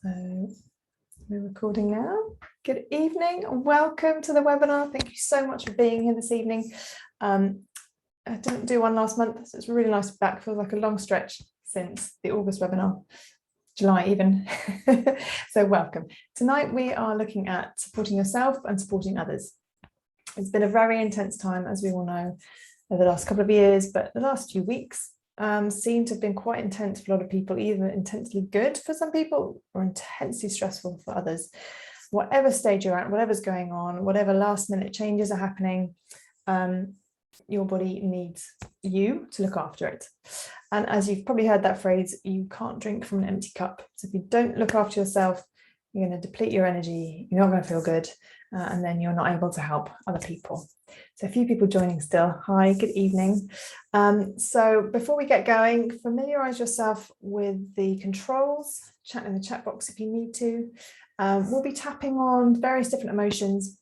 So we're recording now. Good evening and welcome to the webinar. Thank you so much for being here this evening. I didn't do one last month, so it's really nice to be back. Feels like a long stretch since the August webinar, July even. So welcome. Tonight we are looking at supporting yourself and supporting others. It's been a very intense time, as we all know, over the last couple of years, but the last few weeks seem to have been quite intense for a lot of people, either intensely good for some people or intensely stressful for others. Whatever stage you're at, whatever's going on, whatever last minute changes are happening, your body needs you to look after it. And as you've probably heard that phrase, you can't drink from an empty cup. So if you don't look after yourself, you're going to deplete your energy, you're not going to feel good, and then you're not able to help other people. So a few people joining still. Hi, good evening. So before we get going, familiarise yourself with the controls, chat in the chat box if you need to. We'll be tapping on various different emotions.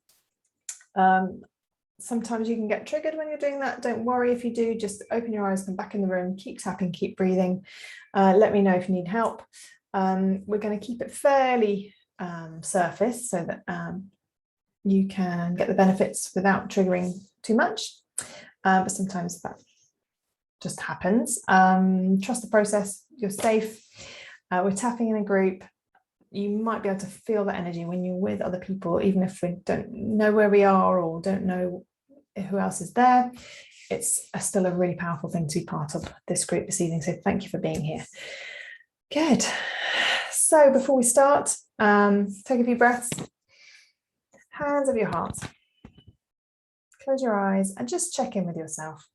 Sometimes you can get triggered when you're doing that. Don't worry if you do, just open your eyes, come back in the room, keep tapping, keep breathing. Let me know if you need help. We're going to keep it fairly surface so that you can get the benefits without triggering too much, but sometimes that just happens. Trust the process, you're safe. We're tapping in a group. You might be able to feel that energy when you're with other people, even if we don't know where we are or don't know who else is there. It's still a really powerful thing to be part of this group this evening, so thank you for being here. Good. So before we start, take a few breaths. Hands over your heart. Close your eyes and just check in with yourself.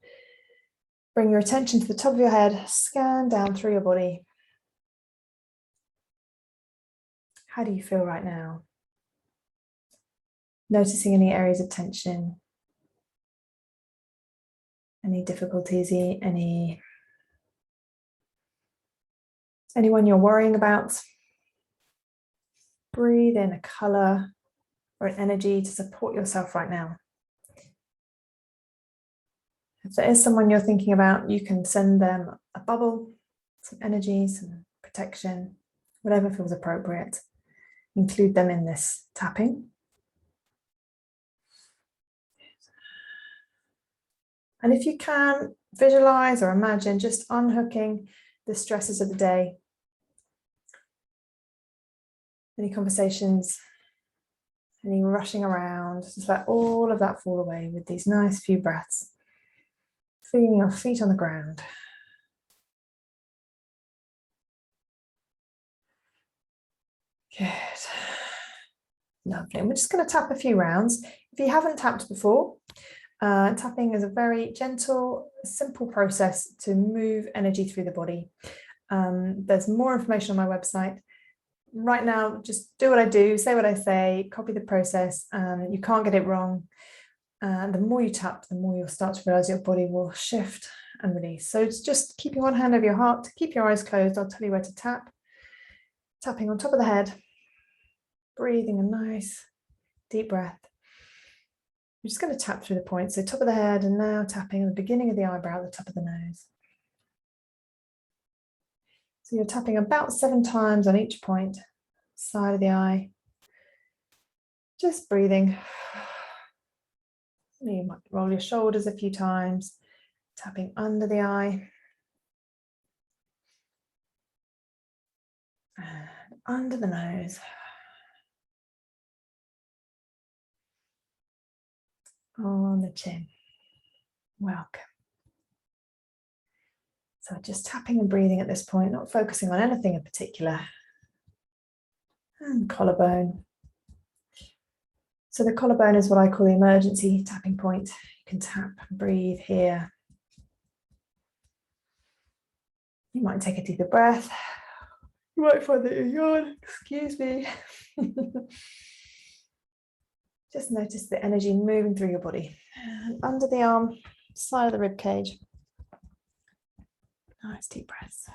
Bring your attention to the top of your head, scan down through your body. How do you feel right now? Noticing any areas of tension, any difficulties, anyone you're worrying about. Breathe in a colour or an energy to support yourself right now. If there is someone you're thinking about, you can send them a bubble, some energy, some protection, whatever feels appropriate. Include them in this tapping. And if you can, visualize or imagine just unhooking the stresses of the day. Any conversations, any rushing around, just let all of that fall away with these nice few breaths. Feeling your feet on the ground. Good. Lovely. And we're just going to tap a few rounds. If you haven't tapped before, tapping is a very gentle, simple process to move energy through the body. There's more information on my website. Right now, just do what I do, say what I say, copy the process. You can't get it wrong. The more you tap, the more you'll start to realize your body will shift and release. So it's just keeping one hand over your heart, keep your eyes closed. I'll tell you where to tap. Tapping on top of the head, breathing a nice deep breath. We're just going to tap through the points. So top of the head and now tapping at the beginning of the eyebrow at the top of the nose. So you're tapping about 7 times on each point, side of the eye. Just breathing. You might roll your shoulders a few times, tapping under the eye. And under the nose. On the chin. Welcome. So just tapping and breathing at this point, not focusing on anything in particular. And collarbone. So the collarbone is what I call the emergency tapping point. You can tap and breathe here. You might take a deeper breath. You might find that you yawn. Excuse me. Just notice the energy moving through your body. And under the arm, side of the rib cage. Nice deep breaths.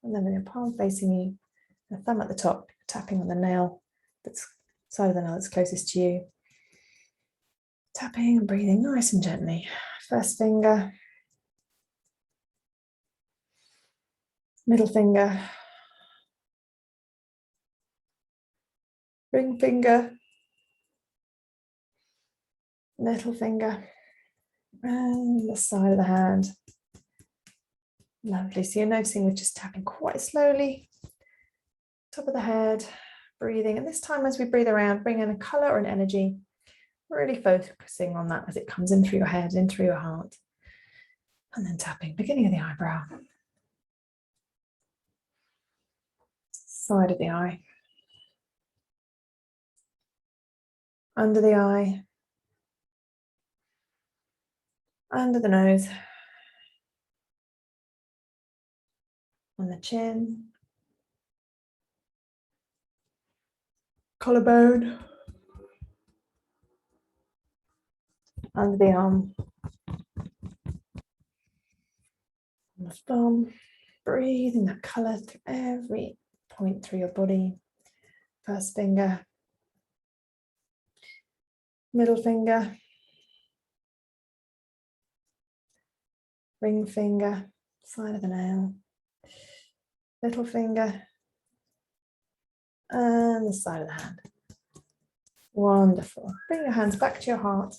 And then with your palm facing you, the thumb at the top, tapping on the nail, that's side of the nail that's closest to you. Tapping and breathing nice and gently. First finger, middle finger, ring finger, little finger, and the side of the hand. Lovely. So you're noticing we're just tapping quite slowly, top of the head, breathing. And this time as we breathe around, bring in a color or an energy, really focusing on that as it comes in through your head, in through your heart. And then tapping, beginning of the eyebrow, side of the eye, under the eye, under the nose, on the chin, collarbone, under the arm, on the thumb. Breathing that colour through every point through your body. First finger, middle finger, ring finger, side of the nail, little finger, and the side of the hand. Wonderful. Bring your hands back to your heart.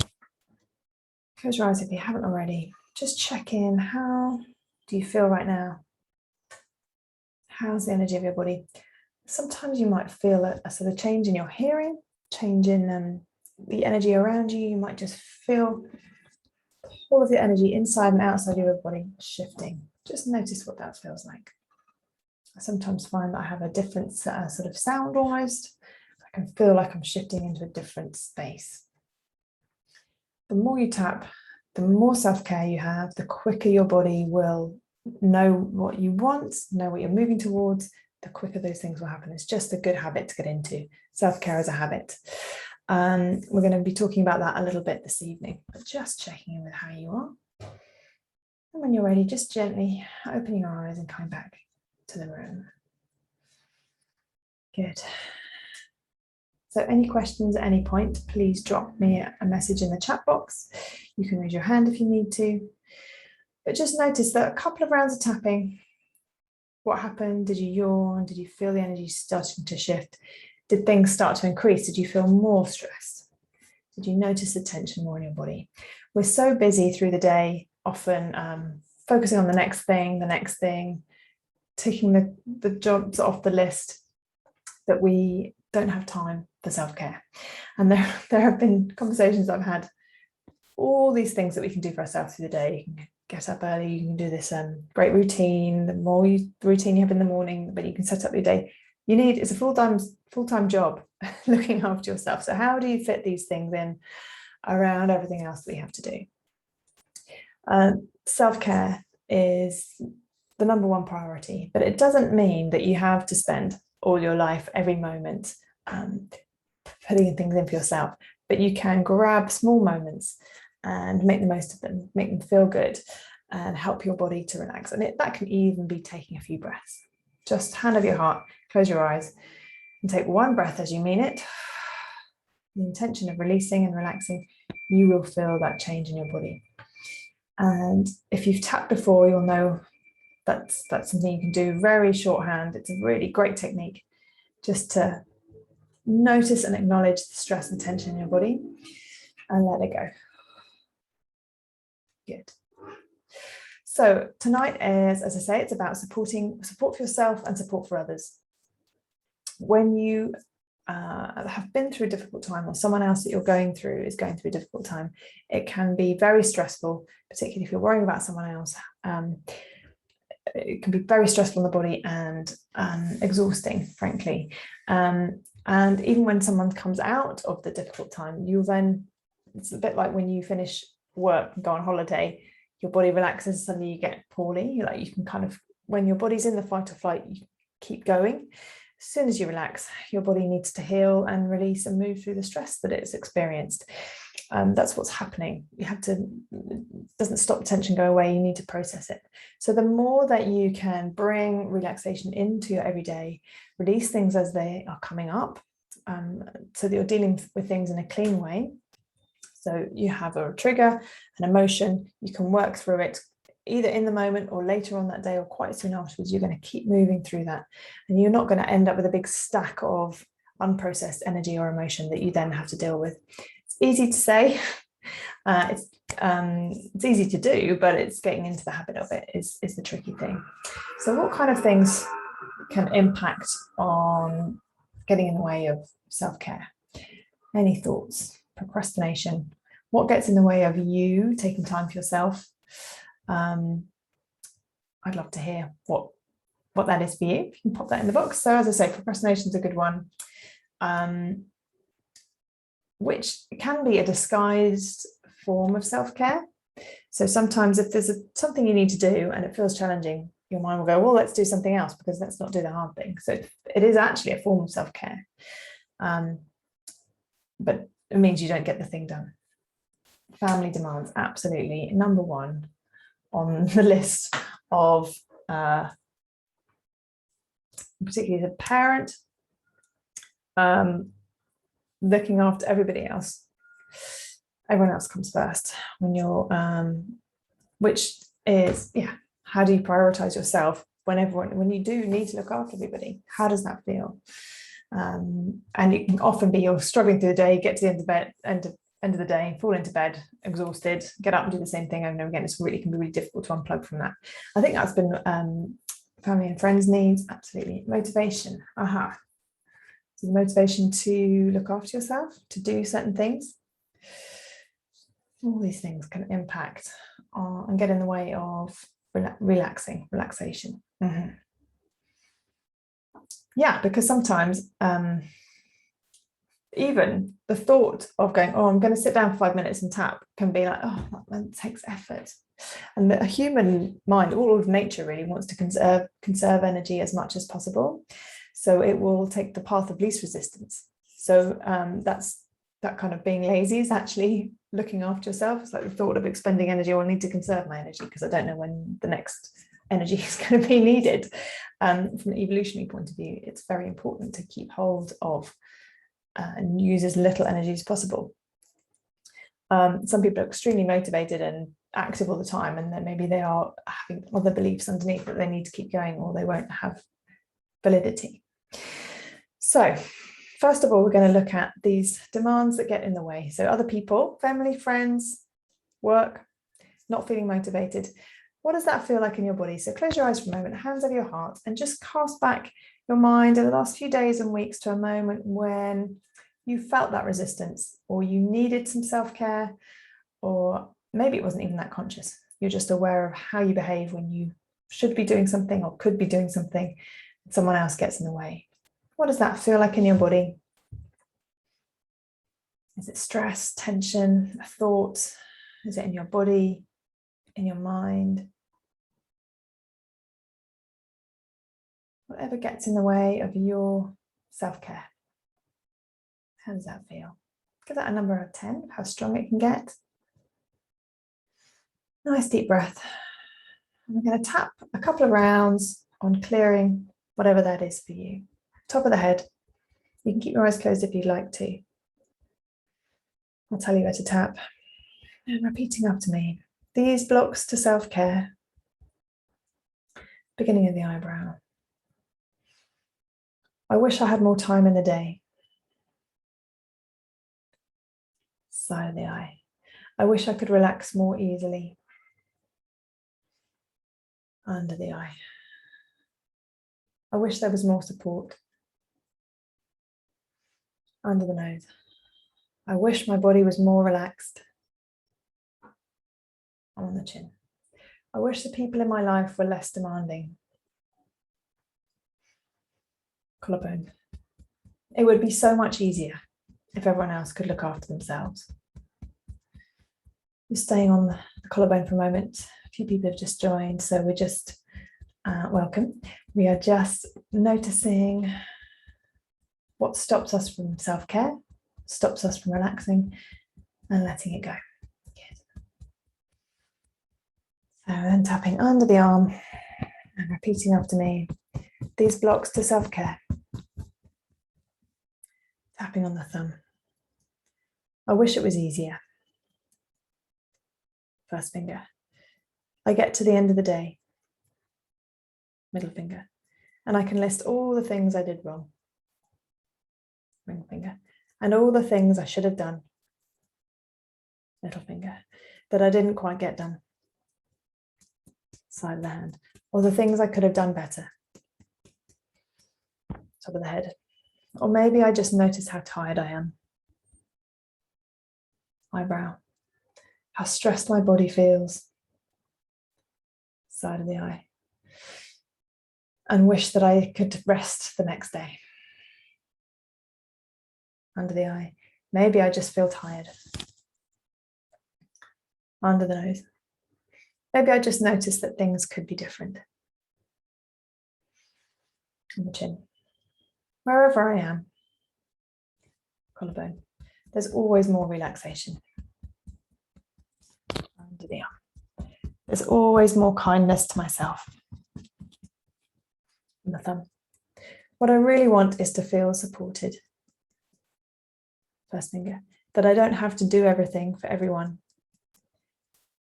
Close your eyes if you haven't already. Just check in. How do you feel right now? How's the energy of your body? Sometimes you might feel a sort of change in your hearing, change in the energy around you. You might just feel all of the energy inside and outside of your body shifting. Just notice what that feels like. I sometimes find that I have a different sort of sound almost. I can feel like I'm shifting into a different space. The more you tap, the more self-care you have, the quicker your body will know what you want, know what you're moving towards, the quicker those things will happen. It's just a good habit to get into. Self-care is a habit. We're going to be talking about that a little bit this evening, but just checking in with how you are. And when you're ready, just gently opening your eyes and coming back to the room. Good. So any questions at any point, please drop me a message in the chat box. You can raise your hand if you need to. But just notice that a couple of rounds of tapping, what happened? Did you yawn? Did you feel the energy starting to shift? Did things start to increase? Did you feel more stressed? Did you notice the tension more in your body? We're so busy through the day, often focusing on the next thing, taking the jobs off the list, that we don't have time for self-care. And there have been conversations I've had, all these things that we can do for ourselves through the day. You can get up early, you can do this great routine. The more routine you have in the morning, but you can set up your day. It's a full-time job looking after yourself. So how do you fit these things in around everything else that you have to do? Self-care is the number one priority, but it doesn't mean that you have to spend all your life, every moment, putting things in for yourself, but you can grab small moments and make the most of them, make them feel good and help your body to relax. And that can even be taking a few breaths. Just hand over your heart, close your eyes and take one breath as you mean it. The intention of releasing and relaxing, you will feel that change in your body. And if you've tapped before, you'll know that's something you can do very shorthand. It's a really great technique just to notice and acknowledge the stress and tension in your body and let it go. Good. So tonight is, as I say, it's about support for yourself and support for others. When you have been through a difficult time, or someone else that you're going through is going through a difficult time, it can be very stressful, particularly if you're worrying about someone else. It can be very stressful on the body and exhausting, frankly. And even when someone comes out of the difficult time, it's a bit like when you finish work and go on holiday, your body relaxes and suddenly you get poorly. You can kind of, when your body's in the fight or flight, you keep going. As soon as you relax, your body needs to heal and release and move through the stress that it's experienced. That's what's happening. It doesn't stop the tension go away, you need to process it. So the more that you can bring relaxation into your everyday, release things as they are coming up, so that you're dealing with things in a clean way. So you have a trigger, an emotion, you can work through it either in the moment or later on that day or quite soon afterwards. You're going to keep moving through that, and you're not going to end up with a big stack of unprocessed energy or emotion that you then have to deal with. It's easy to say, it's easy to do, but it's getting into the habit of it is the tricky thing. So what kind of things can impact on getting in the way of self-care? Any thoughts? Procrastination. What gets in the way of you taking time for yourself? I'd love to hear what that is for you. You can pop that in the box. So as I say, procrastination is a good one, which can be a disguised form of self-care. So sometimes if there's something you need to do and it feels challenging, your mind will go, well, let's do something else because let's not do the hard thing. So it is actually a form of self-care, but it means you don't get the thing done. Family demands, absolutely number one on the list of particularly the parent looking after everybody else. Everyone else comes first when you're which is, yeah, how do you prioritize yourself when you do need to look after everybody? How does that feel? And it can often be you're struggling through the day, get to the end of the day, fall into bed, exhausted, get up and do the same thing over and over again. It can be really difficult to unplug from that. I think that's been family and friends needs, absolutely. Motivation, So the motivation to look after yourself, to do certain things. All these things can impact and get in the way of relaxation. Mm-hmm. Yeah, because sometimes even the thought of going, oh, I'm going to sit down for 5 minutes and tap can be like, oh, that takes effort. And the human mind, all of nature really wants to conserve energy as much as possible. So it will take the path of least resistance. So that kind of being lazy is actually looking after yourself. It's like the thought of expending energy, or I need to conserve my energy because I don't know when the next energy is going to be needed. From an evolutionary point of view, it's very important to keep hold of and use as little energy as possible. Some people are extremely motivated and active all the time, and then maybe they are having other beliefs underneath that they need to keep going or they won't have validity. So first of all, we're going to look at these demands that get in the way. So other people, family, friends, work, not feeling motivated. What does that feel like in your body? So close your eyes for a moment, hands over your heart, and just cast back your mind in the last few days and weeks to a moment when you felt that resistance, or you needed some self-care, or maybe it wasn't even that conscious. You're just aware of how you behave when you should be doing something or could be doing something, and someone else gets in the way. What does that feel like in your body? Is it stress, tension, a thought? Is it in your body, in your mind? Whatever gets in the way of your self-care. How does that feel? Give that a number of 10, how strong it can get. Nice deep breath. And we're going to tap a couple of rounds on clearing whatever that is for you. Top of the head. You can keep your eyes closed if you'd like to. I'll tell you where to tap. And repeating after me. These blocks to self-care. Beginning of the eyebrow. I wish I had more time in the day. Side of the eye. I wish I could relax more easily. Under the eye. I wish there was more support. Under the nose. I wish my body was more relaxed. On the chin. I wish the people in my life were less demanding. Collarbone. It would be so much easier if everyone else could look after themselves. Just staying on the collarbone for a moment. A few people have just joined, so we're just welcome. We are just noticing what stops us from self-care, stops us from relaxing, and letting it go. Good. So then tapping under the arm and repeating after me. These blocks to self-care. Tapping on the thumb. I wish it was easier. First finger. I get to the end of the day. Middle finger. And I can list all the things I did wrong. ring finger, and all the things I should have done, little finger, that I didn't quite get done, side of the hand, or the things I could have done better, top of the head. Or maybe I just notice how tired I am, eyebrow, how stressed my body feels, side of the eye, and wish that I could rest the next day, under the eye. Maybe I just feel tired, under the nose. Maybe I just notice that things could be different, on the chin. Wherever I am, collarbone, there's always more relaxation, under the arm. There's always more kindness to myself, on the thumb. What I really want is to feel supported, first finger, that I don't have to do everything for everyone,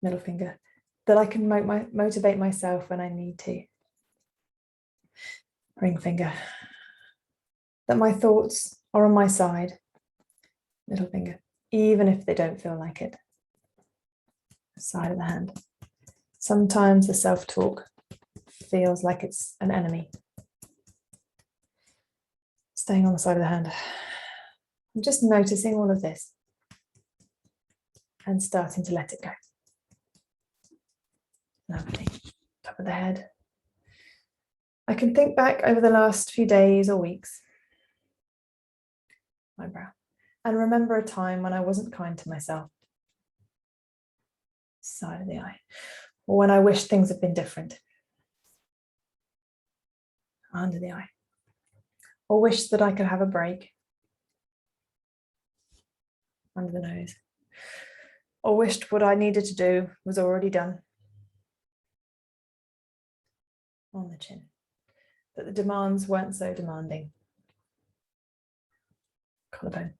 middle finger, that I can motivate myself when I need to, ring finger, that my thoughts are on my side, middle finger, even if they don't feel like it, side of the hand. Sometimes the self-talk feels like it's an enemy. Staying on the side of the hand. I'm just noticing all of this and starting to let it go. Lovely. Top of the head. I can think back over the last few days or weeks, eyebrow, and remember a time when I wasn't kind to myself, side of the eye, or when I wished things had been different, under the eye, or wished that I could have a break, under the nose, or wished what I needed to do was already done, on the chin, that the demands weren't so demanding, collarbone.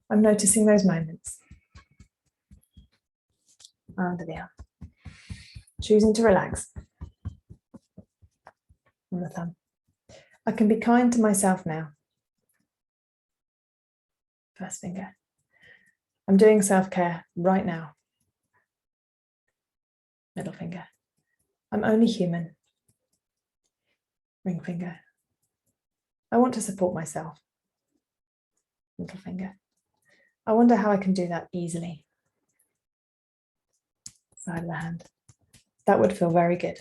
I'm noticing those moments, under the arm, choosing to relax, on the thumb. I can be kind to myself now, first finger. I'm doing self-care right now, middle finger. I'm only human, ring finger. I want to support myself, middle finger. I wonder how I can do that easily, side of the hand. That would feel very good.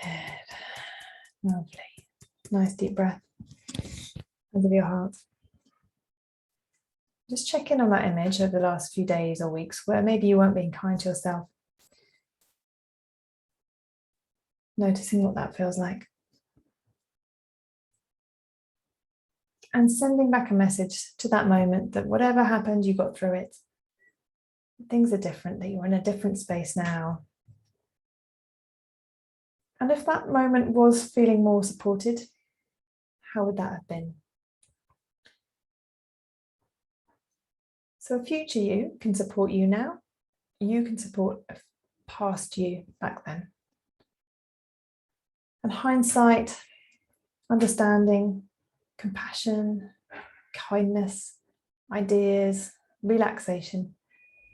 Good. Lovely. Nice deep breath. Hands of your heart. Just check in on that image over the last few days or weeks where maybe you weren't being kind to yourself. Noticing what that feels like. And sending back a message to that moment that whatever happened, you got through it. Things are different, that you're in a different space now. And if that moment was feeling more supported, how would that have been? So a future you can support you now. You can support a past you back then. And hindsight, understanding, compassion, kindness, ideas, relaxation,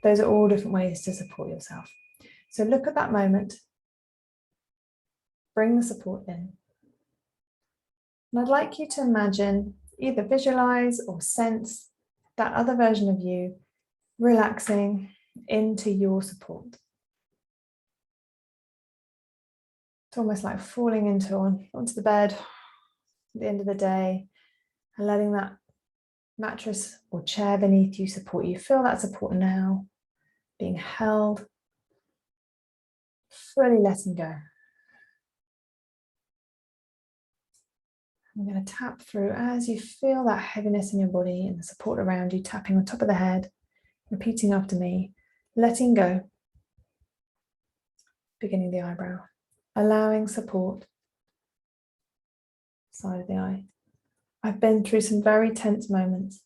those are all different ways to support yourself. So look at that moment, bring the support in. And I'd like you to imagine, either visualize or sense that other version of you relaxing into your support. It's almost like falling onto the bed at the end of the day and letting that mattress or chair beneath you support you. Feel that support now, being held, fully letting go. I'm going to tap through as you feel that heaviness in your body and the support around you, tapping on top of the head, repeating after me, letting go, beginning the eyebrow, allowing support, side of the eye. I've been through some very tense moments,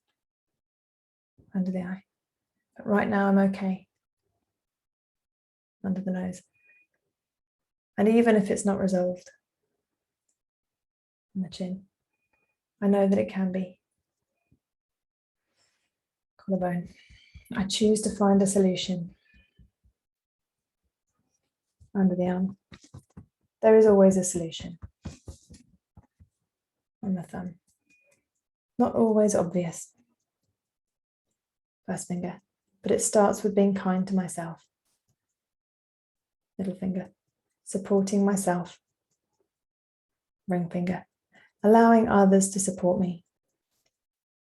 under the eye, but right now I'm okay, under the nose. And even if it's not resolved, on the chin, I know that it can be. Collarbone. I choose to find a solution. Under the arm. There is always a solution. On the thumb. Not always obvious. First finger. But it starts with being kind to myself. Middle finger. Supporting myself. Ring finger. Allowing others to support me.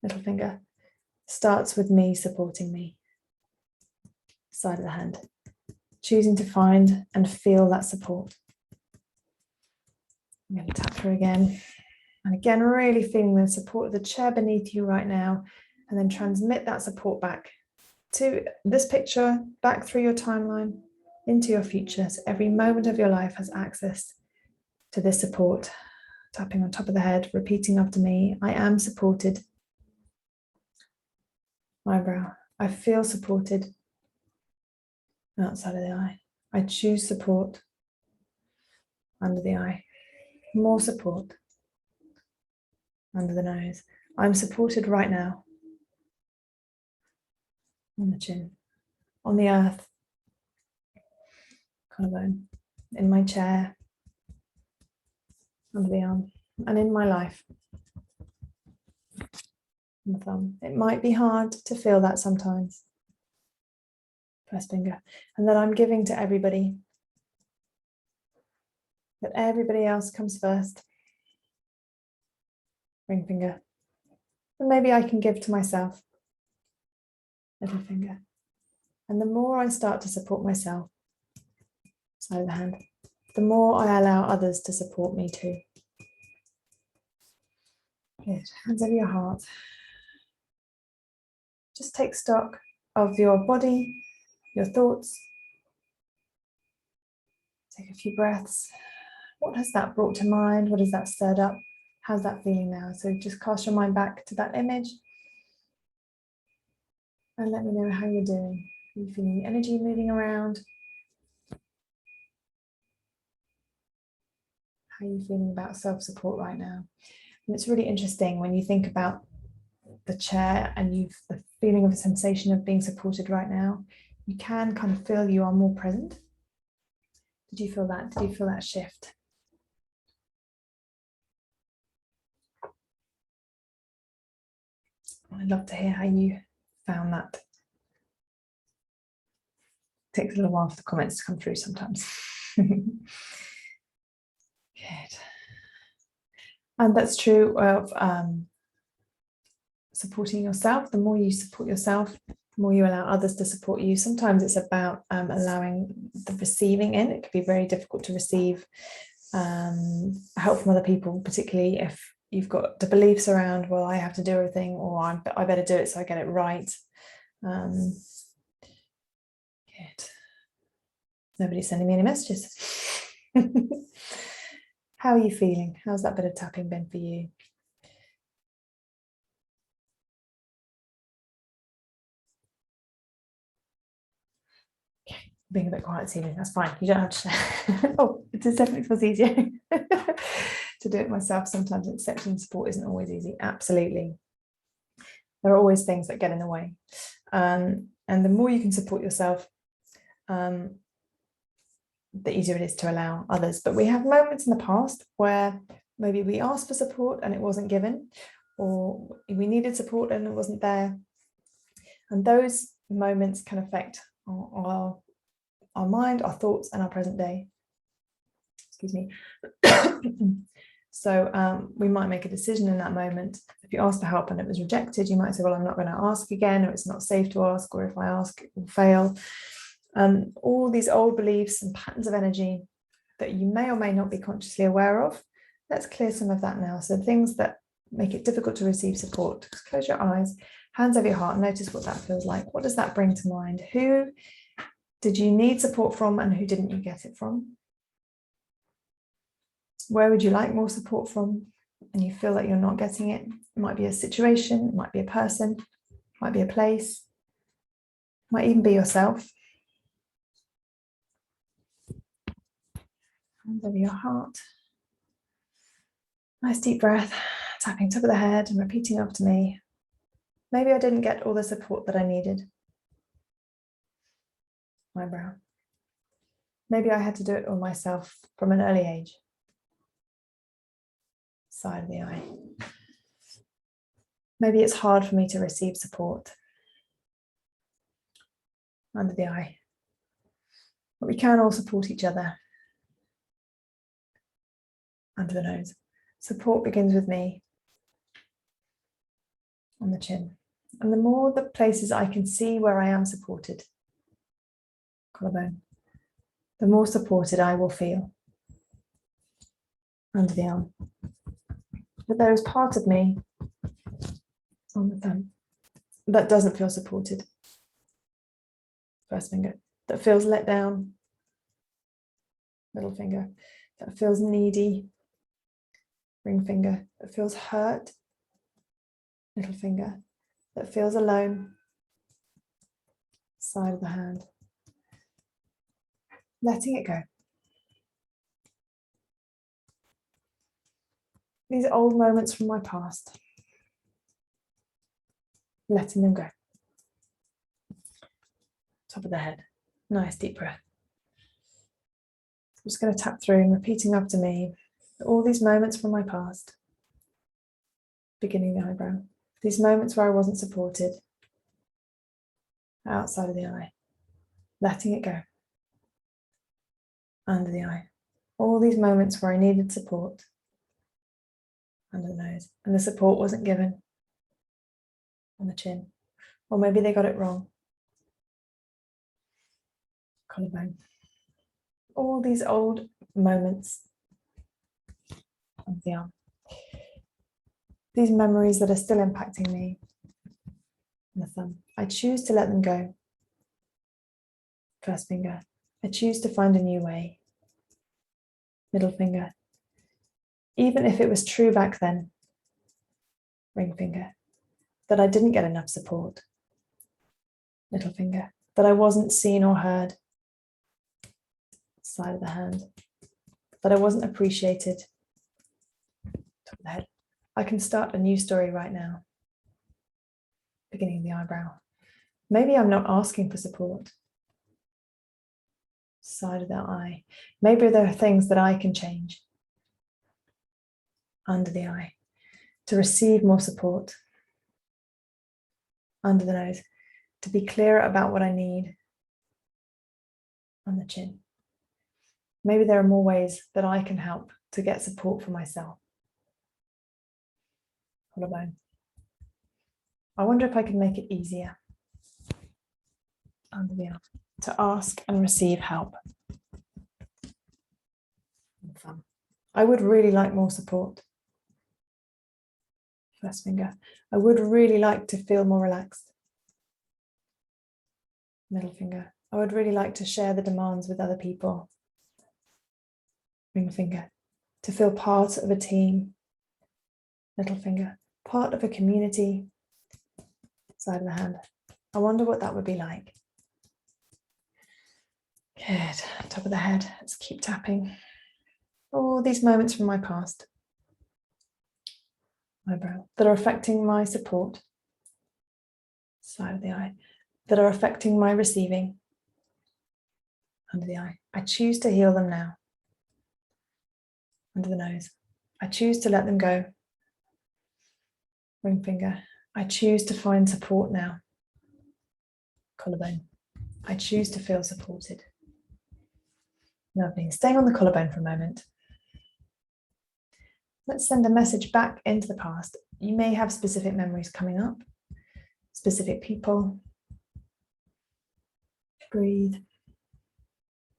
Middle finger. Starts with me supporting me. Side of the hand. Choosing to find and feel that support. I'm going to tap her again. And again, really feeling the support of the chair beneath you right now, and then transmit that support back to this picture, back through your timeline, into your future. So every moment of your life has access to this support. Tapping on top of the head, repeating after me, I am supported. Eyebrow, I feel supported. Outside of the eye, I choose support. Under the eye, more support. Under the nose, I'm supported right now. On the chin, on the earth, collarbone, in my chair, under the arm, and in my life. On the thumb. It might be hard to feel that sometimes. First finger, and that I'm giving to everybody. That everybody else comes first. Ring finger. And maybe I can give to myself. Little finger. And the more I start to support myself, side of the hand, the more I allow others to support me too. Good. Hands over your heart. Just take stock of your body, your thoughts. Take a few breaths. What has that brought to mind? What has that stirred up? How's that feeling now? So just cast your mind back to that image and let me know how you're doing. Are you feeling the energy moving around? How are you feeling about self-support right now? And it's really interesting when you think about the chair and you've the feeling of a sensation of being supported right now, you can kind of feel you are more present. Did you feel that? Did you feel that shift? I'd love to hear how you found that. It takes a little while for the comments to come through sometimes. Good. And that's true of supporting yourself. The more you support yourself, the more you allow others to support you. Sometimes it's about allowing the receiving in. It can be very difficult to receive help from other people, particularly if you've got the beliefs around, well, I have to do everything, or I better do it so I get it right. Good. Nobody's sending me any messages. How are you feeling? How's that bit of tapping been for you? Okay, being a bit quiet this evening, that's fine. You don't have to share. Oh, it definitely feels easier to do it myself. Sometimes accepting support isn't always easy. Absolutely. There are always things that get in the way. And the more you can support yourself, the easier it is to allow others. But we have moments in the past where maybe we asked for support and it wasn't given, or we needed support and it wasn't there. And those moments can affect our mind, our thoughts, and our present day. Excuse me. So we might make a decision in that moment. If you ask for help and it was rejected, you might say, well, I'm not going to ask again, or it's not safe to ask, or if I ask, it will fail. All these old beliefs and patterns of energy that you may or may not be consciously aware of. Let's clear some of that now. So things that make it difficult to receive support. Just close your eyes, hands over your heart, notice what that feels like. What does that bring to mind? Who did you need support from and who didn't you get it from? Where would you like more support from and you feel like you're not getting it? It might be a situation, it might be a person, it might be a place, it might even be yourself. Hands over your heart. Nice deep breath. tapping top of the head and repeating after me. Maybe I didn't get all the support that I needed. Eyebrow. Maybe I had to do it all myself from an early age. Side of the eye. Maybe it's hard for me to receive support. Under the eye. But we can all support each other. Under the nose. Support begins with me. On the chin. And the more the places I can see where I am supported, collarbone, the more supported I will feel. Under the arm. But there is part of me on the thumb that doesn't feel supported. First finger, that feels let down. Middle finger, that feels needy. Ring finger, that feels hurt. Little finger, that feels alone. Side of the hand. Letting it go. These are old moments from my past. Letting them go. Top of the head. Nice deep breath. I'm just going to tap through and repeating after me. All these moments from my past. Beginning the eyebrow. These moments where I wasn't supported. Outside of the eye. Letting it go. Under the eye. All these moments where I needed support. Under the nose. And the support wasn't given. On the chin. Or maybe they got it wrong. Collarbone. All these old moments of the arm. These memories that are still impacting me. And the thumb. I choose to let them go. First finger. I choose to find a new way. Middle finger. Even if it was true back then. Ring finger. That I didn't get enough support. Little finger. That I wasn't seen or heard. Side of the hand. That I wasn't appreciated. Top of the head. I can start a new story right now. Beginning of the eyebrow. Maybe I'm not asking for support. Side of the eye. Maybe there are things that I can change. Under the eye. To receive more support. Under the nose. To be clearer about what I need. On the chin. Maybe there are more ways that I can help to get support for myself. Collarbone. I wonder if I can make it easier. Under the arm. To ask and receive help. Thumb. I would really like more support. First finger. I would really like to feel more relaxed. Middle finger. I would really like to share the demands with other people. Ring finger. To feel part of a team. Little finger. Part of a community. Side of the hand. I wonder what that would be like. Good. Top of the head. Let's keep tapping. All these moments from my past. Eyebrow. That are affecting my support. Side of the eye. That are affecting my receiving. Under the eye. I choose to heal them now. Under the nose. I choose to let them go. Ring finger. I choose to find support now. Collarbone. I choose to feel supported. Lovely. Staying on the collarbone for a moment. Let's send a message back into the past. You may have specific memories coming up, specific people. Breathe.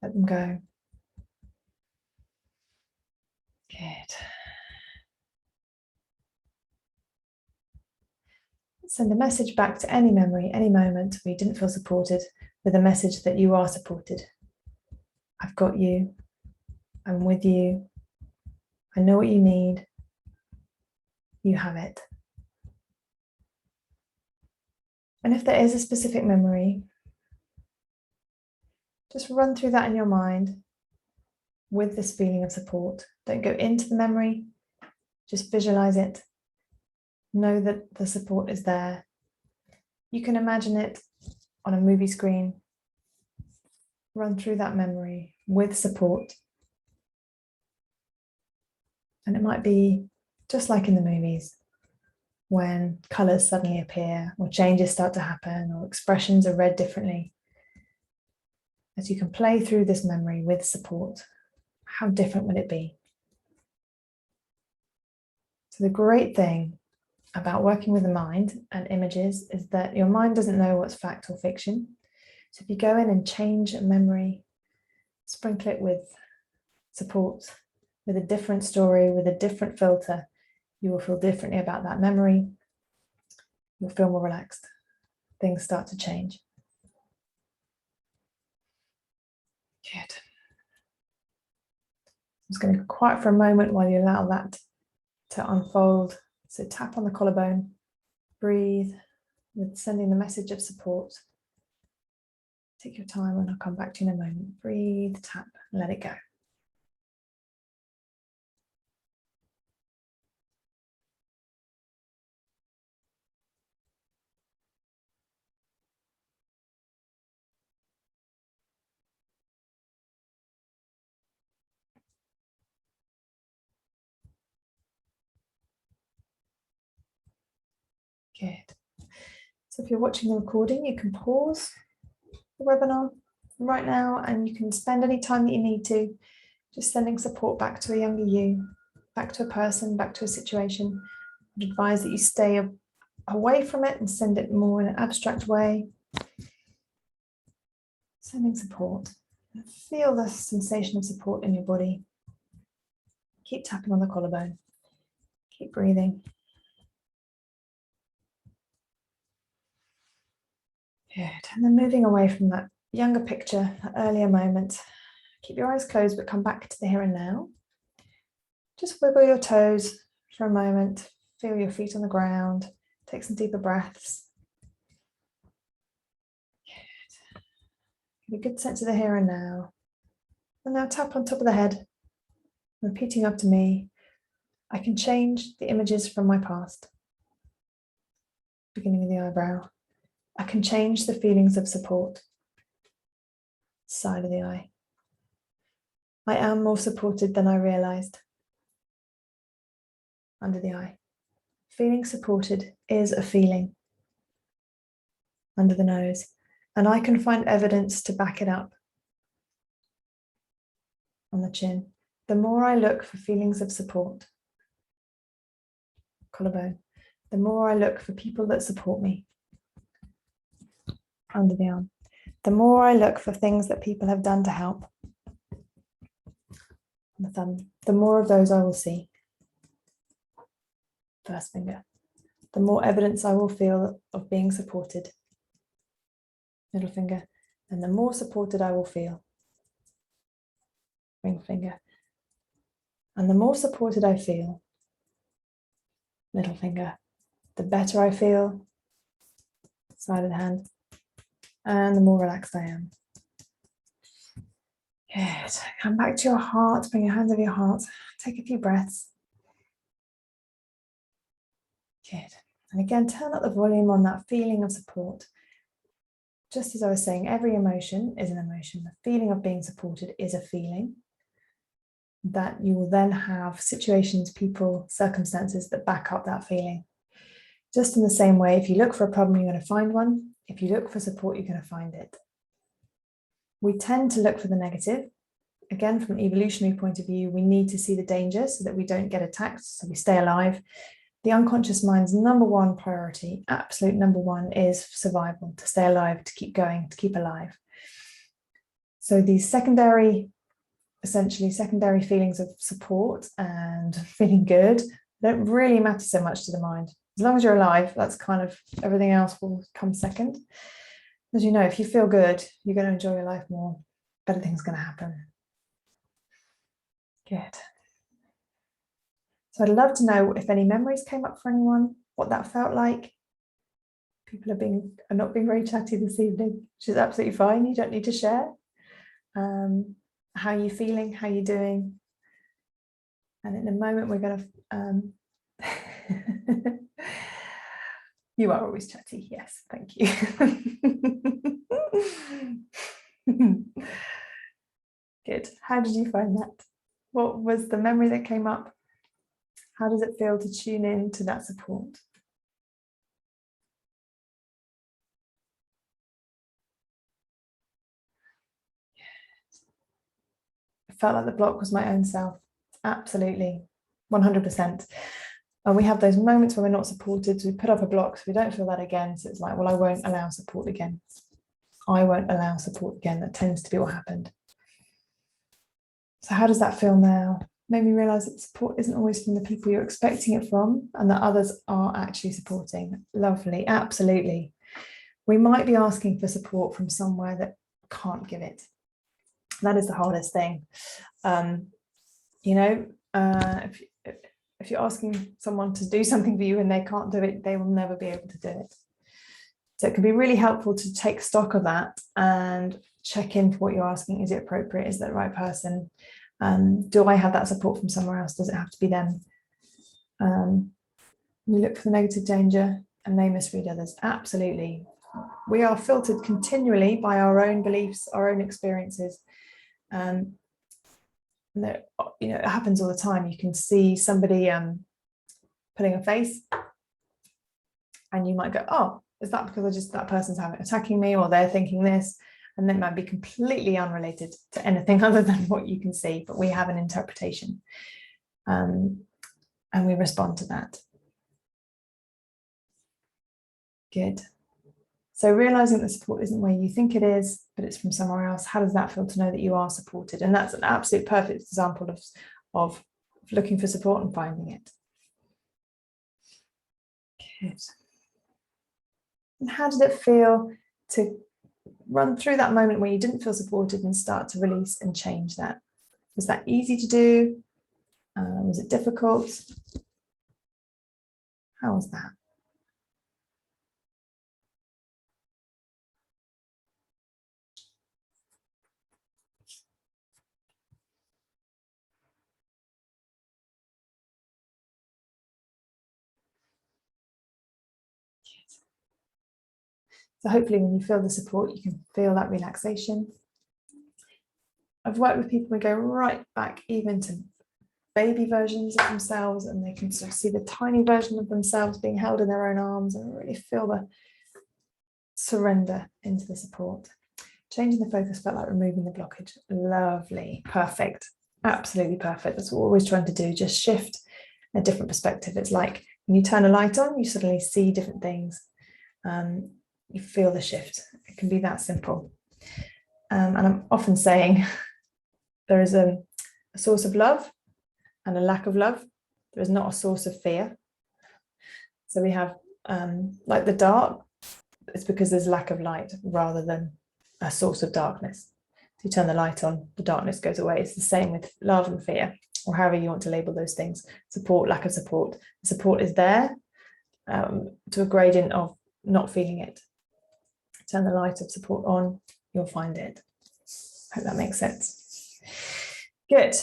Let them go. Good. Send a message back to any memory, any moment where you didn't feel supported, with a message that you are supported. I've got you. I'm with you. I know what you need. You have it. And if there is a specific memory, just run through that in your mind with this feeling of support. Don't go into the memory, just visualize it Know that the support is there. You can imagine it on a movie screen. Run through that memory with support. And it might be just like in the movies, when colors suddenly appear or changes start to happen or expressions are read differently. As you can play through this memory with support, how different would it be? So the great thing about working with the mind and images is that your mind doesn't know what's fact or fiction. So if you go in and change a memory, sprinkle it with support, with a different story, with a different filter, you will feel differently about that memory. You'll feel more relaxed. Things start to change. Good. I'm just going to go quiet for a moment while you allow that to unfold. So tap on the collarbone, breathe, with sending the message of support. Take your time and I'll come back to you in a moment. Breathe, tap, let it go. Good. So if you're watching the recording, you can pause the webinar right now and you can spend any time that you need to just sending support back to a younger you, back to a person, back to a situation. I'd advise that you stay away from it and send it more in an abstract way. Sending support. Feel the sensation of support in your body. Keep tapping on the collarbone. Keep breathing. Good. And then moving away from that younger picture, that earlier moment. Keep your eyes closed, but come back to the here and now. Just wiggle your toes for a moment. Feel your feet on the ground. Take some deeper breaths. Good. Get a good sense of the here and now. And now tap on top of the head, repeating up to me. I can change the images from my past. Beginning of the eyebrow. I can change the feelings of support. Side of the eye. I am more supported than I realized. Under the eye. Feeling supported is a feeling. Under the nose. And I can find evidence to back it up. On the chin. The more I look for feelings of support. Collarbone. The more I look for people that support me. Under the arm. The more I look for things that people have done to help. On the thumb. The more of those I will see. First finger. The more evidence I will feel of being supported. Middle finger. And the more supported I will feel. Ring finger. And the more supported I feel. Middle finger. The better I feel. Side of the hand. And the more relaxed I am. Good. Come back to your heart. Bring your hands over your heart. Take a few breaths. Good. And again, turn up the volume on that feeling of support. Just as I was saying, every emotion is an emotion. The feeling of being supported is a feeling. That you will then have situations, people, circumstances that back up that feeling. Just in the same way, if you look for a problem, you're going to find one. If you look for support, you're going to find it. We tend to look for the negative. Again, from an evolutionary point of view, we need to see the danger so that we don't get attacked, so we stay alive. The unconscious mind's number one priority, absolute number one, is survival, to stay alive, to keep going, to keep alive. So these essentially secondary feelings of support and feeling good don't really matter so much to the mind. As long as you're alive, that's kind of everything else will come second. As you know, if you feel good, you're going to enjoy your life more. Better things are going to happen. Good. So I'd love to know if any memories came up for anyone, what that felt like. People are not being very chatty this evening, which is absolutely fine. You don't need to share. How are you feeling? How are you doing? And in a moment, we're going to You are always chatty. Yes, thank you. Good. How did you find that? What was the memory that came up? How does it feel to tune in to that support? I felt like the block was my own self. Absolutely. 100%. And we have those moments when we're not supported, so we put up a block so we don't feel that again. So it's like, well, I won't allow support again. I won't allow support again. That tends to be what happened. So how does that feel now? Made me realize that support isn't always from the people you're expecting it from, and that others are actually supporting. Lovely, absolutely. We might be asking for support from somewhere that can't give it. That is the hardest thing. If you're asking someone to do something for you and they can't do it, they will never be able to do it. So it can be really helpful to take stock of that and check in for what you're asking. Is it appropriate? Is that the right person? Do I have that support from somewhere else? Does it have to be them? We look for the negative danger and they misread others. Absolutely. We are filtered continually by our own beliefs, our own experiences. It happens all the time. You can see somebody putting a face and you might go, oh, is that because that person's attacking me, or they're thinking this? And that might be completely unrelated to anything other than what you can see, but we have an interpretation and we respond to that. Good. So realizing that support isn't where you think it is, but it's from somewhere else. How does that feel to know that you are supported? And that's an absolute perfect example of looking for support and finding it. Good. And how did it feel to run through that moment where you didn't feel supported and start to release and change that? Was that easy to do? Was it difficult? How was that? So hopefully when you feel the support, you can feel that relaxation. I've worked with people who go right back even to baby versions of themselves, and they can sort of see the tiny version of themselves being held in their own arms and really feel the surrender into the support. Changing the focus felt like removing the blockage. Lovely, perfect, absolutely perfect. That's what we're always trying to do, just shift a different perspective. It's like when you turn a light on, you suddenly see different things. You feel the shift. It can be that simple. And I'm often saying there is a source of love and a lack of love. There is not a source of fear. So we have like the dark, it's because there's lack of light rather than a source of darkness. So you turn the light on, the darkness goes away. It's the same with love and fear, or however you want to label those things. Support, lack of support. The support is there to a gradient of not feeling it. Turn the light of support on, you'll find it. Hope that makes sense. Good.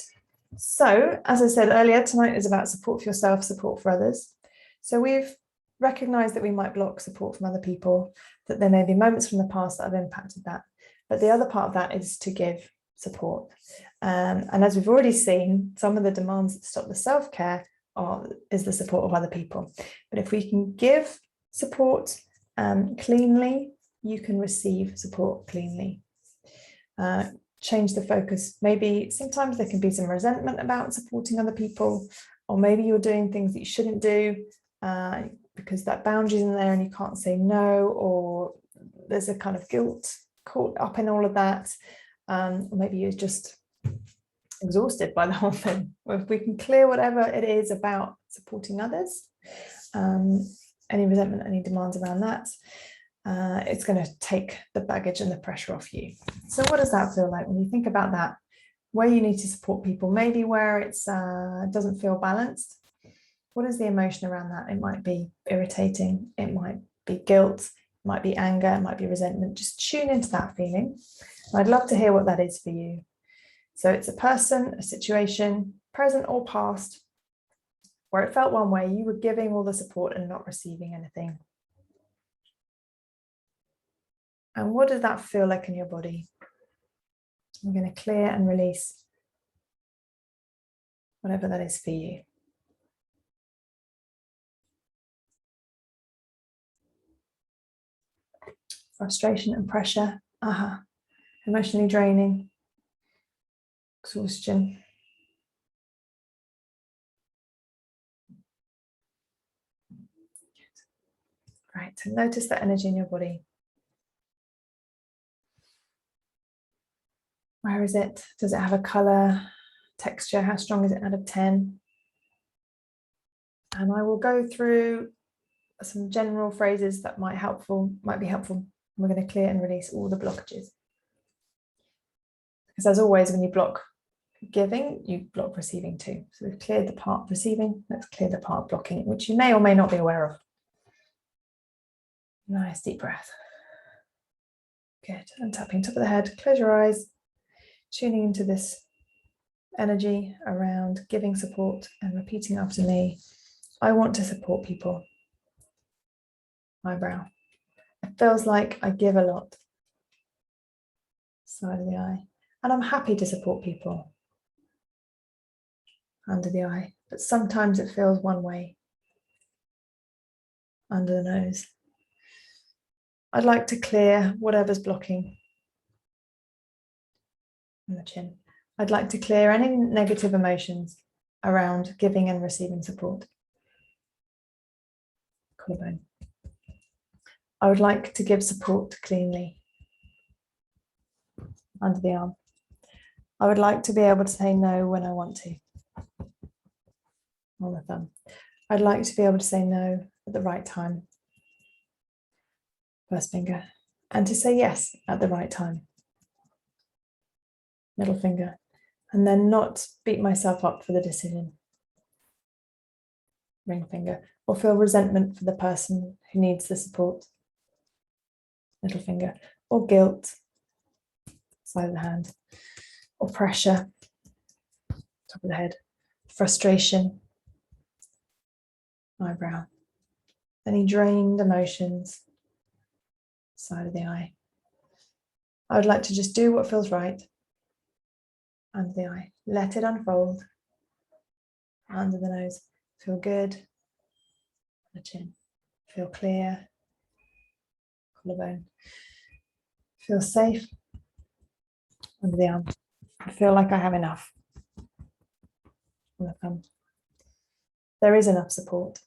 So, as I said earlier, tonight is about support for yourself, support for others. So we've recognized that we might block support from other people, that there may be moments from the past that have impacted that. But the other part of that is to give support. And as we've already seen, some of the demands that stop the self-care is the support of other people. But if we can give support cleanly, you can receive support cleanly. Change the focus. Maybe sometimes there can be some resentment about supporting other people, or maybe you're doing things that you shouldn't do because that boundary's in there and you can't say no, or there's a kind of guilt caught up in all of that. Or maybe you're just exhausted by the whole thing. Well, if we can clear whatever it is about supporting others, any resentment, any demands around that, it's going to take the baggage and the pressure off you. So what does that feel like when you think about that, where you need to support people, maybe where it's doesn't feel balanced? What is the emotion around that? It might be irritating, it might be guilt, it might be anger, it might be resentment. Just tune into that feeling. I'd love to hear what that is for you. So it's a person, a situation, present or past, where it felt one way, you were giving all the support and not receiving anything. And what does that feel like in your body? I'm going to clear and release whatever that is for you. Frustration and pressure, emotionally draining, exhaustion. Right, so notice that energy in your body. Where is it? Does it have a color, texture? How strong is it out of 10? And I will go through some general phrases that might be helpful. We're going to clear and release all the blockages. Because as always, when you block giving, you block receiving too. So we've cleared the part receiving, let's clear the part blocking, which you may or may not be aware of. Nice deep breath. Good, and tapping top of the head, close your eyes, tuning into this energy around giving support and repeating after me. I want to support people. Eyebrow. It feels like I give a lot. Side of the eye. And I'm happy to support people. Under the eye. But sometimes it feels one way. Under the nose. I'd like to clear whatever's blocking. On the chin. I'd like to clear any negative emotions around giving and receiving support. Collarbone. I would like to give support cleanly. Under the arm. I would like to be able to say no when I want to. On the thumb. I'd like to be able to say no at the right time. First finger. And to say yes at the right time. Middle finger. And then not beat myself up for the decision. Ring finger. Or feel resentment for the person who needs the support. Middle finger. Or guilt. Side of the hand. Or pressure. Top of the head. Frustration. Eyebrow. Any drained emotions. Side of the eye. I would like to just do what feels right. Under the eye. Let it unfold. Under the nose. Feel good. The chin. Feel clear. Collarbone. Feel safe. Under the arm. I feel like I have enough. On the thumb. There is enough support.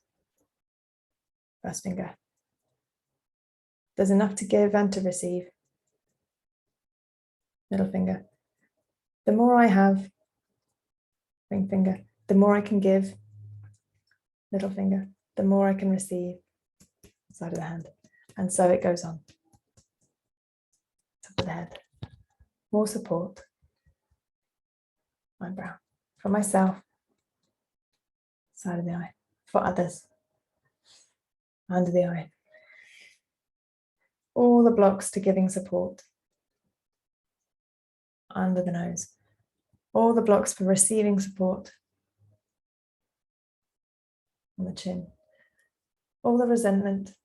First finger. There's enough to give and to receive. Middle finger. The more I have, ring finger, the more I can give. Middle finger, the more I can receive. Side of the hand. And so it goes on. Top of the head. More support. Eyebrow. For myself. Side of the eye. For others. Under the eye. All the blocks to giving support. Under the nose. All the blocks for receiving support. On the chin. All the resentment.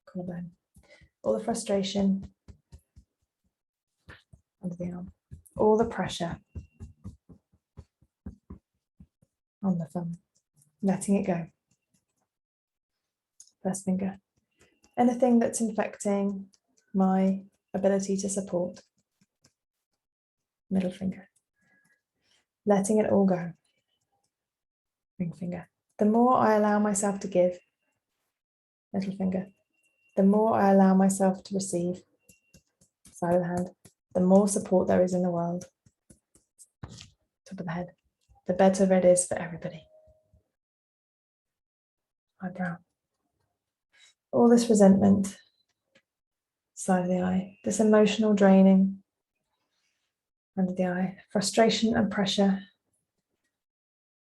Collarbone. All the frustration. Under the arm. All the pressure. On the thumb. Letting it go. First finger. Anything that's infecting my ability to support. Middle finger. Letting it all go. Ring finger. The more I allow myself to give. Middle finger. The more I allow myself to receive. Side of the hand. The more support there is in the world. Top of the head. The better it is for everybody. Eyebrow. All this resentment. Side of the eye. This emotional draining. Under the eye. Frustration and pressure.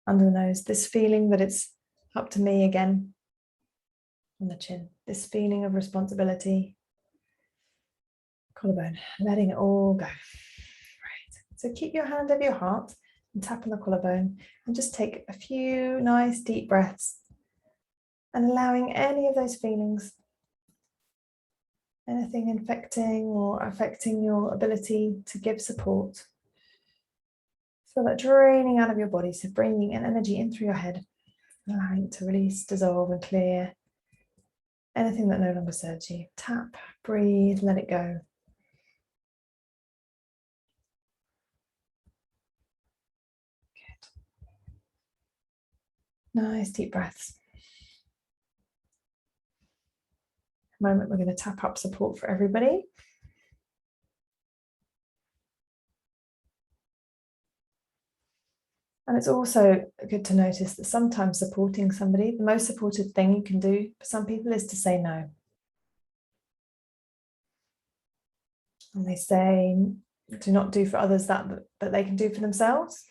Under the nose. This feeling that it's up to me again. On the chin. This feeling of responsibility. Collarbone. Letting it all go. Right. So keep your hand over your heart and tap on the collarbone and just take a few nice deep breaths and allowing any of those feelings anything infecting or affecting your ability to give support. Feel that draining out of your body, so bringing an energy in through your head, allowing it to release, dissolve and clear anything that no longer serves you. Tap, breathe, let it go. Good. Nice deep breaths. A moment we're going to tap up support for everybody. And it's also good to notice that sometimes supporting somebody, the most supportive thing you can do for some people is to say no. And they say, do not do for others that they can do for themselves.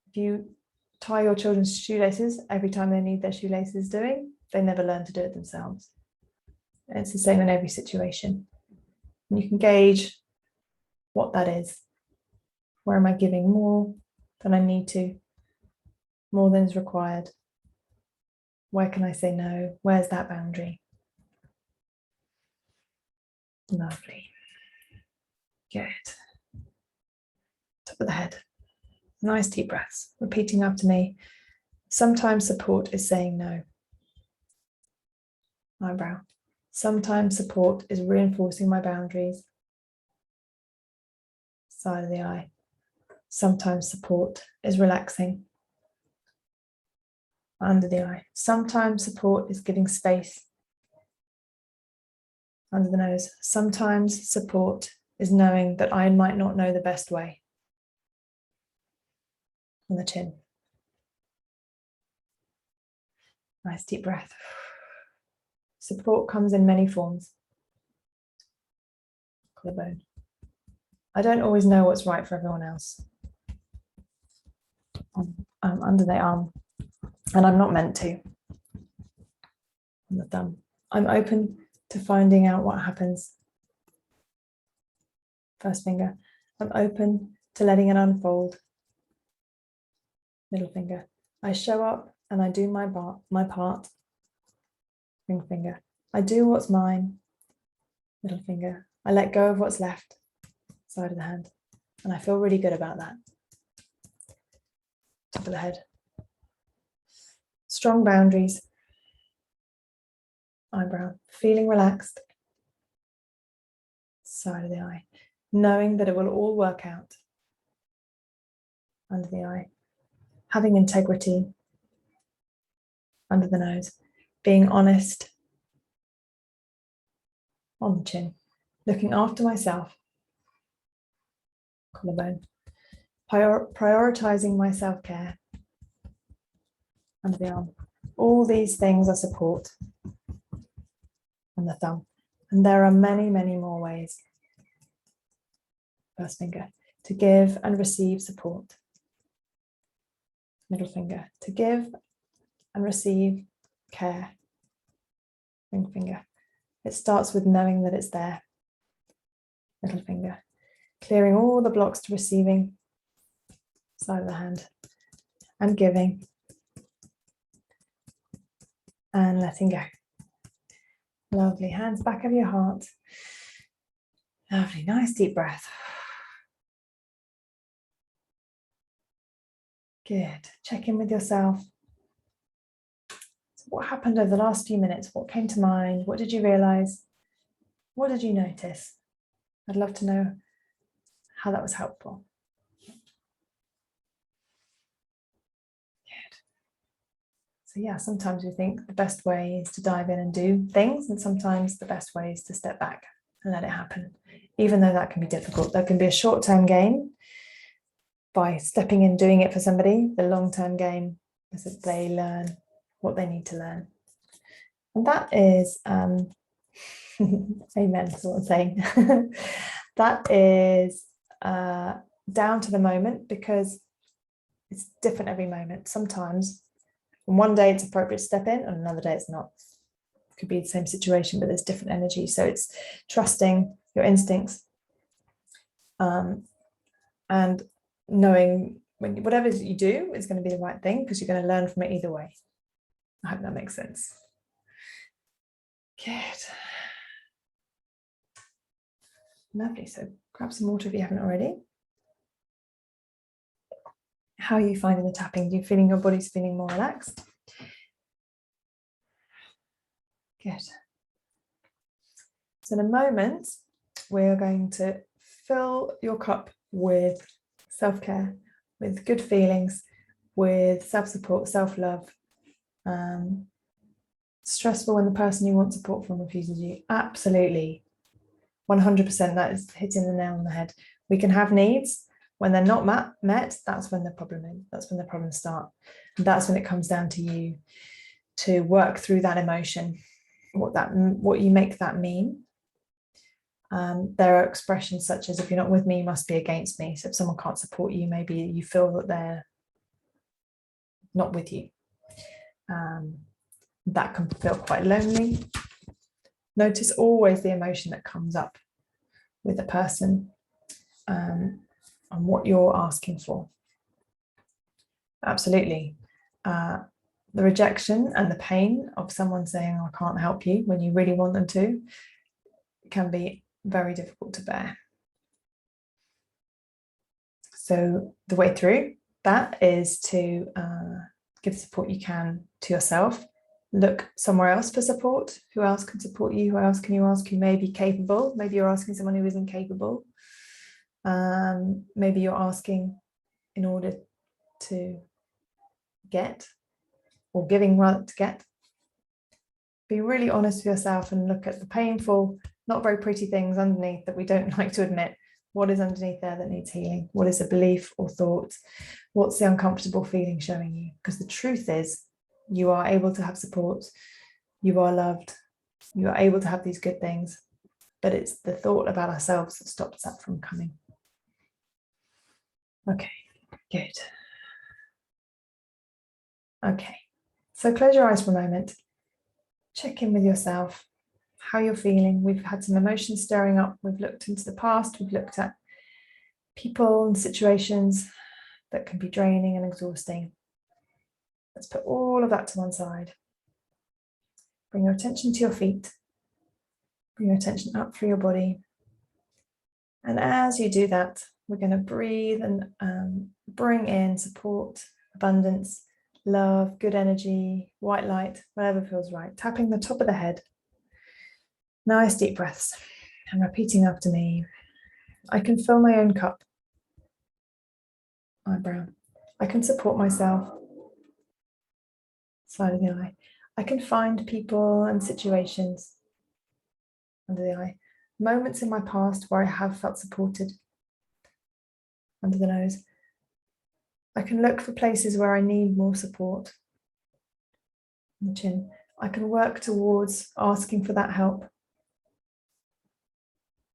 If you tie your children's shoelaces every time they need their shoelaces doing, they never learn to do it themselves. And it's the same in every situation. And you can gauge what that is. Where am I giving more than I need to? More than is required? Where can I say no? Where's that boundary? Lovely. Good. Top of the head. Nice deep breaths. Repeating after me. Sometimes support is saying no. Eyebrow. Sometimes support is reinforcing my boundaries. Side of the eye. Sometimes support is relaxing. Under the eye. Sometimes support is giving space. Under the nose. Sometimes support is knowing that I might not know the best way. On the chin. Nice deep breath. Support comes in many forms. Collarbone. I don't always know what's right for everyone else. Under the arm. And I'm not meant to. On the thumb. I'm open to finding out what happens. First finger. I'm open to letting it unfold. Middle finger. I show up and I do my part. Ring finger. I do what's mine. Middle finger. I let go of what's left. Side of the hand. And I feel really good about that. Top of the head. Strong boundaries. Eyebrow. Feeling relaxed. Side of the eye. Knowing that it will all work out. Under the eye. Having integrity. Under the nose. Being honest. On the chin. Looking after myself. Collarbone. Prioritizing my self-care. Under the arm. All these things are support. On the thumb. And there are many, many more ways. First finger. To give and receive support. Middle finger. To give and receive care. Ring finger. It starts with knowing that it's there. Middle finger. Clearing all the blocks to receiving. Side of the hand. And giving. And letting go. Lovely. Hands back of your heart. Lovely. Nice deep breath. Good. Check in with yourself. So what happened over the last few minutes? What came to mind? What did you realize? What did you notice? I'd love to know how that was helpful. Good. So yeah, sometimes we think the best way is to dive in and do things, and sometimes the best way is to step back and let it happen. Even though that can be difficult, there can be a short-term gain by stepping in, doing it for somebody. The long-term gain is that they learn what they need to learn. And that is, amen, that's what I'm saying. That is down to the moment, because it's different every moment. Sometimes one day it's appropriate to step in, and another day it's not. It could be the same situation, but there's different energy. So it's trusting your instincts and knowing when whatever you do is going to be the right thing, because you're going to learn from it either way. I hope that makes sense. Good. Lovely. So grab some water if you haven't already. How are you finding the tapping? Do you feeling your body's feeling more relaxed? Good. So in a moment, we're going to fill your cup with self-care, with good feelings, with self-support, self-love. Stressful when the person you want support from refuses you. Absolutely. 100%. That is hitting the nail on the head. We can have needs. When they're not met, that's when the problem is. That's when the problems start. And that's when it comes down to you to work through that emotion, what you make that mean. There are expressions such as, if you're not with me, you must be against me. So if someone can't support you, maybe you feel that they're not with you. That can feel quite lonely. Notice always the emotion that comes up with a person and what you're asking for. Absolutely. The rejection and the pain of someone saying, I can't help you when you really want them to, can be very difficult to bear. So the way through that is to give the support you can to yourself. Look somewhere else for support. Who else can support you? Who else can you ask who may be capable? Maybe you're asking someone who is incapable. Maybe you're asking in order to get, or giving rather to get. Be really honest with yourself and look at the painful, not very pretty things underneath that we don't like to admit. What is underneath there that needs healing? What is a belief or thought? What's the uncomfortable feeling showing you? Because the truth is, you are able to have support. You are loved. You are able to have these good things. But it's the thought about ourselves that stops that from coming. Okay, good. Okay, so close your eyes for a moment. Check in with yourself, how you're feeling. We've had some emotions stirring up. We've looked into the past. We've looked at people and situations that can be draining and exhausting. Let's put all of that to one side. Bring your attention to your feet. Bring your attention up through your body. And as you do that, we're going to breathe and bring in support, abundance, love, good energy, white light, whatever feels right. Tapping the top of the head. Nice deep breaths. And repeating after me. I can fill my own cup. Eyebrow. I can support myself. Side of the eye. I can find people and situations. Under the eye. Moments in my past where I have felt supported. Under the nose. I can look for places where I need more support. On the chin. I can work towards asking for that help.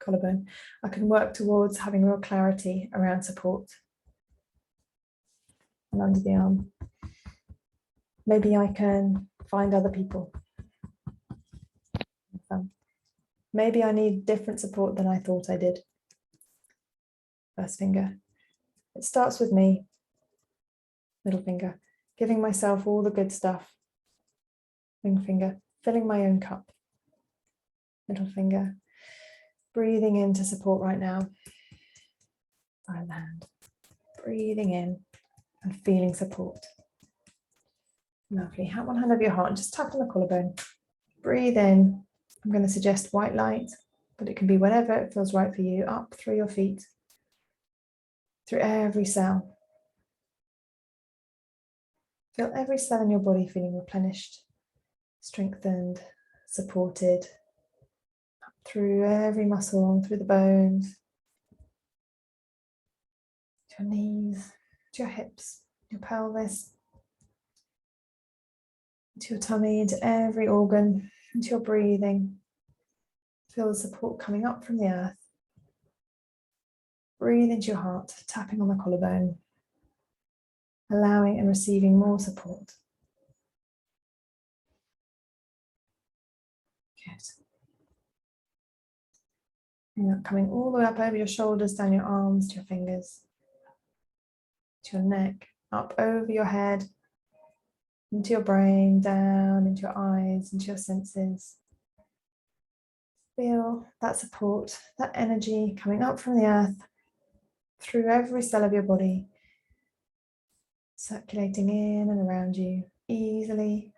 Collarbone. I can work towards having real clarity around support. And under the arm. Maybe I can find other people. Maybe I need different support than I thought I did. First finger. It starts with me. Middle finger. Giving myself all the good stuff. Ring finger. Filling my own cup. Middle finger. Breathing into support right now. Right hand. Breathing in and feeling support. Lovely. Have one hand over your heart and just tap on the collarbone. Breathe in. I'm going to suggest white light, but it can be whatever it feels right for you, up through your feet, through every cell. Feel every cell in your body feeling replenished, strengthened, supported, up through every muscle, through the bones, to your knees, to your hips, your pelvis, to your tummy, into every organ, into your breathing. Feel the support coming up from the earth. Breathe into your heart, tapping on the collarbone, allowing and receiving more support. Good. And coming all the way up over your shoulders, down your arms, to your fingers, to your neck, up over your head, into your brain, down into your eyes, into your senses. Feel that support, that energy coming up from the earth through every cell of your body, circulating in and around you easily,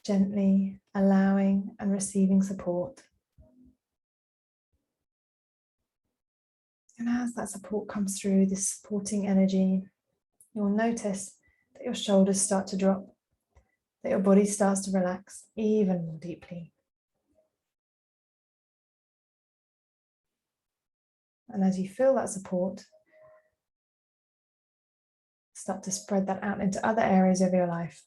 gently, allowing and receiving support. And as that support comes through, this supporting energy, you'll notice that your shoulders start to drop, that your body starts to relax even more deeply. And as you feel that support, start to spread that out into other areas of your life.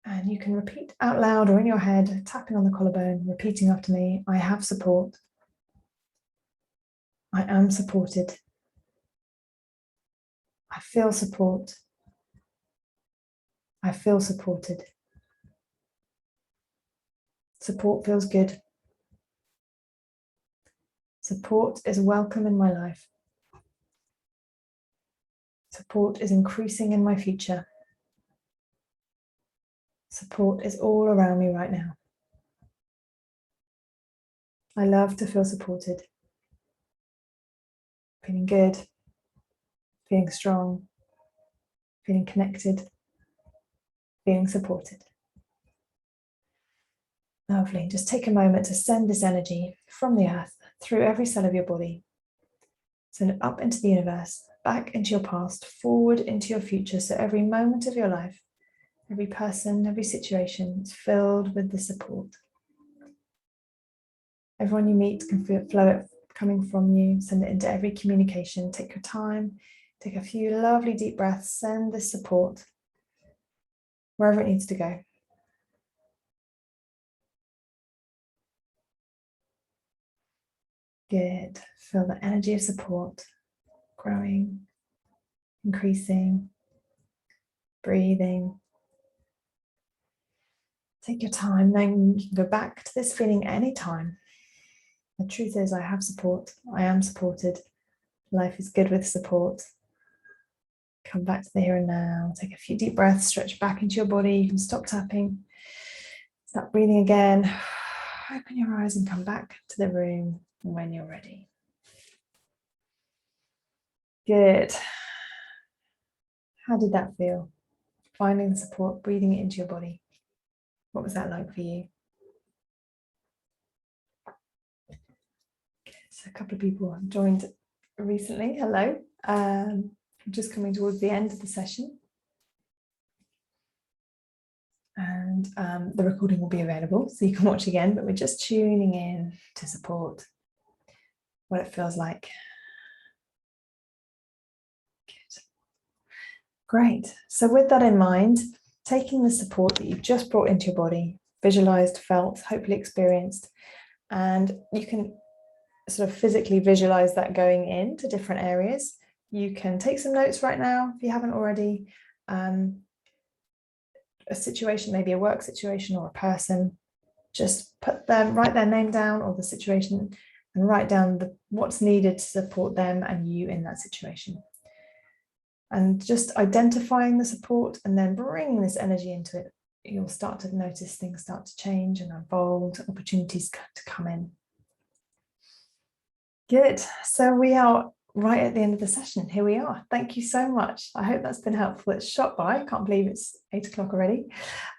And you can repeat out loud or in your head, tapping on the collarbone, repeating after me, I have support. I am supported. I feel support. I feel supported. Support feels good. Support is welcome in my life. Support is increasing in my future. Support is all around me right now. I love to feel supported. Feeling good, feeling strong, feeling connected, feeling supported. Lovely. Just take a moment to send this energy from the earth through every cell of your body. Send it up into the universe, back into your past, forward into your future. So every moment of your life, every person, every situation is filled with the support. Everyone you meet can flow it coming from you. Send it into every communication. Take your time. Take a few lovely deep breaths. Send this support wherever it needs to go. Good. Feel the energy of support growing, increasing, breathing. Take your time, then you can go back to this feeling anytime. The truth is, I have support. I am supported. Life is good with support. Come back to the here and now. Take a few deep breaths, stretch back into your body. You can stop tapping. Start breathing again. Open your eyes and come back to the room when you're ready. Good. How did that feel? Finding the support, breathing it into your body. What was that like for you? So a couple of people have joined recently. Hello. Just coming towards the end of the session. And the recording will be available so you can watch again, but we're just tuning in to support, what it feels like. Good. Great. So with that in mind, taking the support that you've just brought into your body, visualized, felt, hopefully experienced, and you can sort of physically visualize that going into different areas. You can take some notes right now if you haven't already. A situation, maybe a work situation or a person, just write their name down or the situation and write down what's needed to support them and you in that situation. And just identifying the support and then bringing this energy into it, you'll start to notice things start to change and unfold, opportunities to come in. Good. So we are right at the end of the session. Here we are. Thank you so much. I hope that's been helpful. It's shot by. I can't believe it's 8 o'clock already.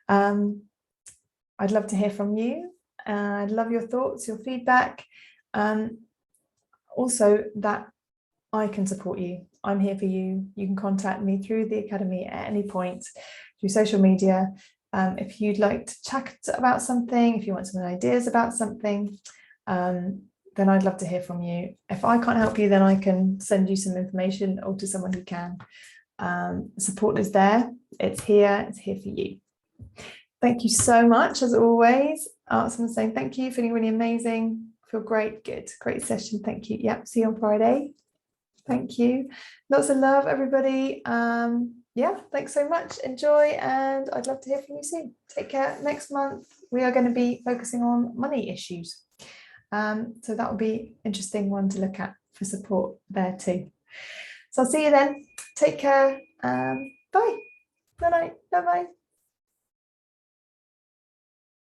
I'd love to hear from you. I'd love your thoughts, your feedback. Also that I can support you. I'm here for you. You can contact me through the Academy at any point, through social media. If you'd like to chat about something, if you want some ideas about something, then I'd love to hear from you. If I can't help you, then I can send you some information or to someone who can. Support is there. It's here for you. Thank you so much, as always. Someone's saying thank you, feeling really amazing. Feel great, good, great session. Thank you. Yep, see you on Friday. Thank you. Lots of love, everybody. Yeah, thanks so much. Enjoy, and I'd love to hear from you soon. Take care. Next month, we are going to be focusing on money issues. So that will be an interesting one to look at for support there too. So I'll see you then. Take care. Bye. Bye-bye. Bye-bye.